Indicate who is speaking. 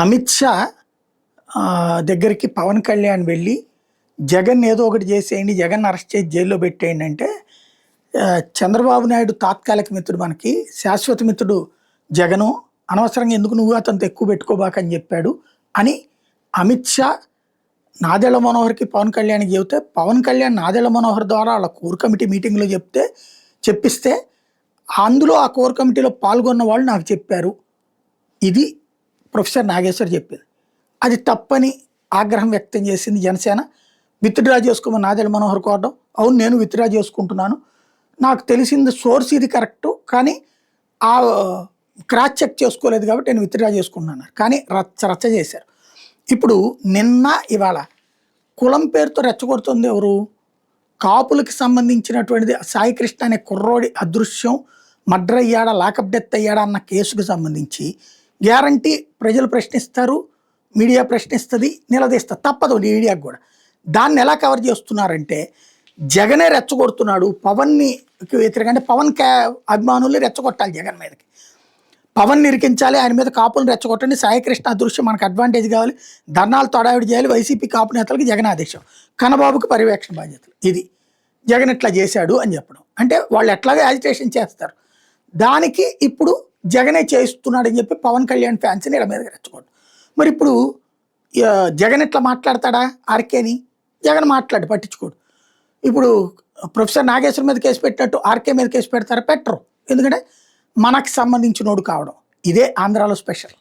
Speaker 1: అమిత్ షా దగ్గరికి పవన్ కళ్యాణ్ వెళ్ళి జగన్ ఏదో ఒకటి చేసేయండి, జగన్ అరెస్ట్ చేసి జైల్లో పెట్టేయండి అంటే చంద్రబాబు నాయుడు తాత్కాలిక మిత్రుడు, మనకి శాశ్వత మిత్రుడు జగను, అనవసరంగా ఎందుకు నువ్వు అతనితో ఎక్కువ పెట్టుకోబాకని చెప్పాడు అని అమిత్ షా నాదెళ్ల మనోహర్కి పవన్ కళ్యాణ్కి చెబితే, పవన్ కళ్యాణ్ నాదెళ్ల మనోహర్ ద్వారా వాళ్ళ కోర్ కమిటీ మీటింగ్లో చెప్పిస్తే అందులో ఆ కోర్ కమిటీలో పాల్గొన్న వాళ్ళు నాకు చెప్పారు, ఇది ప్రొఫెసర్ నాగేశ్వర్ చెప్పింది, అది తప్పని ఆగ్రహం వ్యక్తం చేసింది జనసేన. విత్డ్రా చేసుకోమని నాదెళ్ల మనోహర్ కోరడం, అవును నేను విత్డ్రా చేసుకుంటున్నాను, నాకు తెలిసింది సోర్స్ ఇది కరెక్టు, కానీ ఆ క్రాస్ చెక్ చేసుకోలేదు కాబట్టి నేను విత్డ్రా చేసుకుంటున్నాను, కానీ రచ్చ చేశారు. ఇప్పుడు నిన్న ఇవాళ కులం పేరుతో రెచ్చగొడుతుంది ఎవరు? కాపులకి సంబంధించినటువంటిది సాయి కృష్ణ అనే కుర్రోడి అదృశ్యం, మర్డర్ అయ్యాడా లాకప్ డెత్ అయ్యాడా అన్న కేసుకు సంబంధించి గ్యారంటీ ప్రజలు ప్రశ్నిస్తారు, మీడియా ప్రశ్నిస్తుంది, నిలదీస్తారు, తప్పదు మీడియాకు కూడా. దాన్ని ఎలా కవర్ చేస్తున్నారంటే జగనే రెచ్చగొడుతున్నాడు పవన్ని వ్యతిరేకంగా, పవన్ అభిమానుల్ని రెచ్చగొట్టాలి జగన్ మీదకి, పవన్ నిరికించాలి, ఆయన మీద కాపులను రెచ్చగొట్టండి, సాయికృష్ణ అదృశ్యం మనకు అడ్వాంటేజ్ కావాలి, ధర్నాలు తొడావిడి చేయాలి, వైసీపీ కాపు నేతలకు జగన్ ఆదేశం, కన్నబాబుకి పర్యవేక్షణ బాధ్యతలు, ఇది జగన్ ఇట్లా చేశాడు అని చెప్పడం. అంటే వాళ్ళు ఎట్లాగో యాజిటేషన్ చేస్తారు, దానికి ఇప్పుడు జగనే చేస్తున్నాడు అని చెప్పి పవన్ కళ్యాణ్ ఫ్యాన్స్ని ఇలా మీద రెచ్చగొట్టు. మరి ఇప్పుడు జగన్ ఇట్లా మాట్లాడతాడా ఆర్కేని? జగన్ మాట్లాడు, పట్టించుకోడు. ఇప్పుడు ప్రొఫెసర్ నాగేశ్వర్ మీద కేసు పెట్టినట్టు ఆర్కే మీద కేసు పెడతారా? పెట్టరు, ఎందుకంటే మనకు సంబంధించినోడు కావడం. ఇదే ఆంధ్రాలో స్పెషల్.